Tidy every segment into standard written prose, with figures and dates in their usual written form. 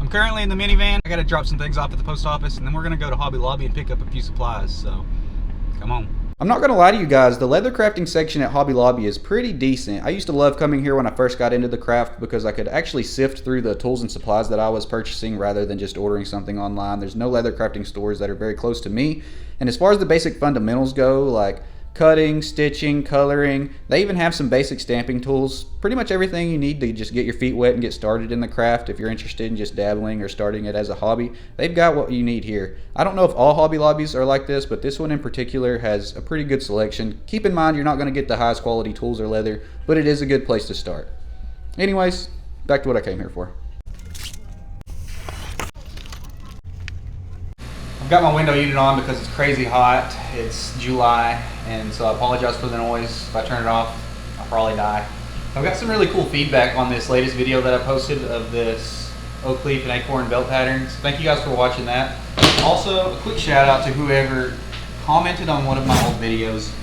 I'm currently in the minivan. I gotta drop some things off at the post office, and then we're gonna go to Hobby Lobby and pick up a few supplies, so come on. I'm not going to lie to you guys, the leather crafting section at Hobby Lobby is pretty decent. I used to love coming here when I first got into the craft because I could actually sift through the tools and supplies that I was purchasing rather than just ordering something online. There's no leather crafting stores that are very close to me. And as far as the basic fundamentals go, like cutting, stitching, coloring, they even have some basic stamping tools. Pretty much everything you need to just get your feet wet and get started in the craft if you're interested in just dabbling or starting it as a hobby. They've got what you need here. I don't know if all Hobby Lobbies are like this, but this one in particular has a pretty good selection. Keep in mind you're not going to get the highest quality tools or leather, but it is a good place to start. Anyways, back to what I came here for. I've got my window unit on because it's crazy hot. It's July, and so I apologize for the noise. If I turn it off, I'll probably die. I've got some really cool feedback on this latest video that I posted of this oak leaf and acorn belt pattern. So thank you guys for watching that. Also, a quick shout out to whoever commented on one of my old videos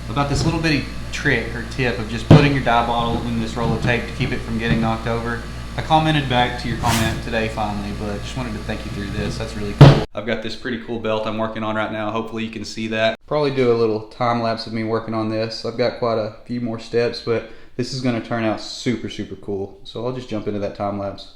about this little bitty trick or tip of just putting your dye bottle in this roll of tape to keep it from getting knocked over. I commented back to your comment today finally, but just wanted to thank you through this. That's really cool. I've got this pretty cool belt I'm working on right now. Hopefully you can see that. Probably do a little time lapse of me working on this. I've got quite a few more steps, but this is going to turn out super, super cool. So I'll just jump into that time lapse.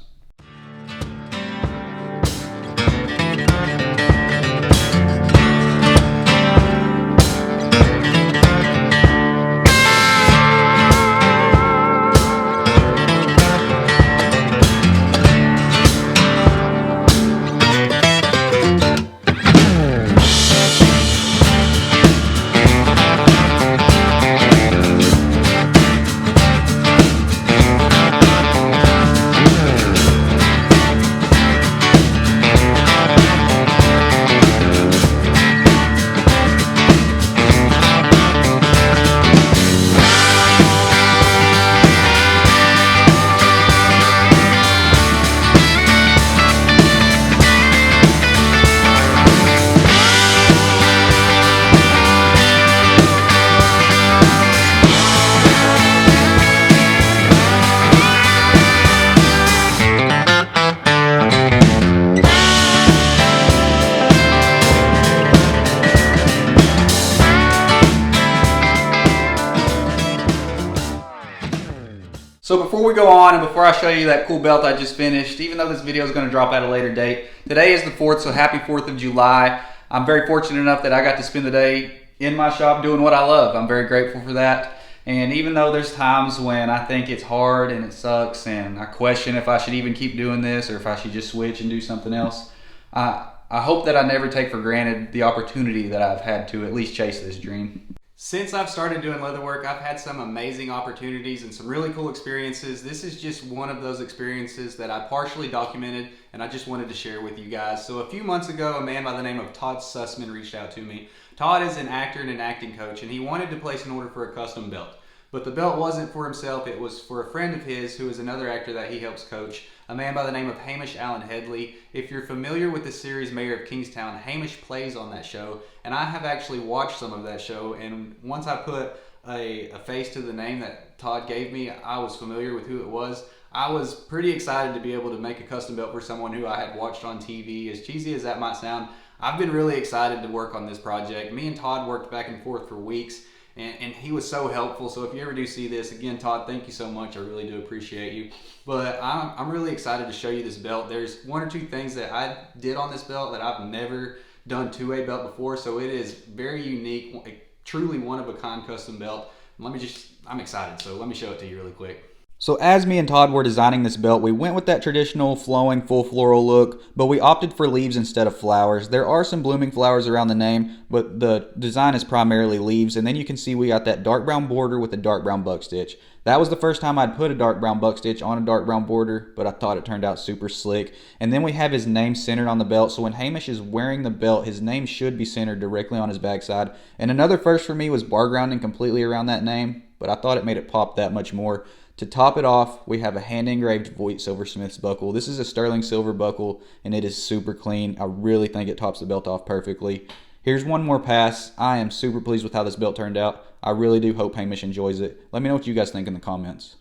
So before we go on and before I show you that cool belt I just finished, even though this video is going to drop at a later date, today is the 4th, so happy 4th of July. I'm very fortunate enough that I got to spend the day in my shop doing what I love. I'm very grateful for that. And even though there's times when I think it's hard and it sucks and I question if I should even keep doing this or if I should just switch and do something else, I hope that I never take for granted the opportunity that I've had to at least chase this dream. Since I've started doing leatherwork, I've had some amazing opportunities and some really cool experiences. This is just one of those experiences that I partially documented and I just wanted to share with you guys. So a few months ago, a man by the name of Todd Sussman reached out to me. Todd is an actor and an acting coach, and he wanted to place an order for a custom belt. But the belt wasn't for himself, it was for a friend of his who is another actor that he helps coach, a man by the name of Hamish allan-headley. If you're familiar with the series Mayor of Kingstown, Hamish plays on that show, and I have actually watched some of that show, and once I put a face to the name that Todd gave me, I was familiar with who it was. I was pretty excited to be able to make a custom belt for someone who I had watched on TV. As cheesy as that might sound, I've been really excited to work on this project. Me and Todd worked back and forth for weeks, and he was so helpful. So if you ever do see this, again, Todd, thank you so much. I really do appreciate you. But I'm really excited to show you this belt. There's one or two things that I did on this belt that I've never done to a belt before, so it is very unique, truly one of a kind custom belt. I'm excited, so let me show it to you really quick. So as me and Todd were designing this belt, we went with that traditional flowing full floral look, but we opted for leaves instead of flowers. There are some blooming flowers around the name, but the design is primarily leaves. And then you can see we got that dark brown border with a dark brown buck stitch. That was the first time I'd put a dark brown buck stitch on a dark brown border, but I thought it turned out super slick. And then we have his name centered on the belt, so when Hamish is wearing the belt, his name should be centered directly on his backside. And another first for me was bar grounding completely around that name, but I thought it made it pop that much more. To top it off, we have a hand-engraved Voight silversmith's buckle. This is a sterling silver buckle, and it is super clean. I really think it tops the belt off perfectly. Here's one more pass. I am super pleased with how this belt turned out. I really do hope Hamish enjoys it. Let me know what you guys think in the comments.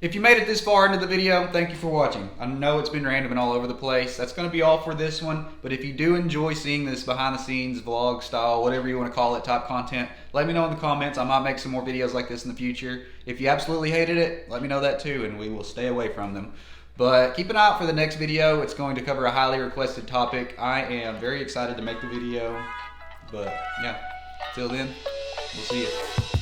If you made it this far into the video, thank you for watching. I know it's been random and all over the place. That's going to be all for this one. But if you do enjoy seeing this behind the scenes, vlog style, whatever you want to call it, type content, let me know in the comments. I might make some more videos like this in the future. If you absolutely hated it, let me know that too, and we will stay away from them. But keep an eye out for the next video. It's going to cover a highly requested topic. I am very excited to make the video. But yeah, till then, we'll see you.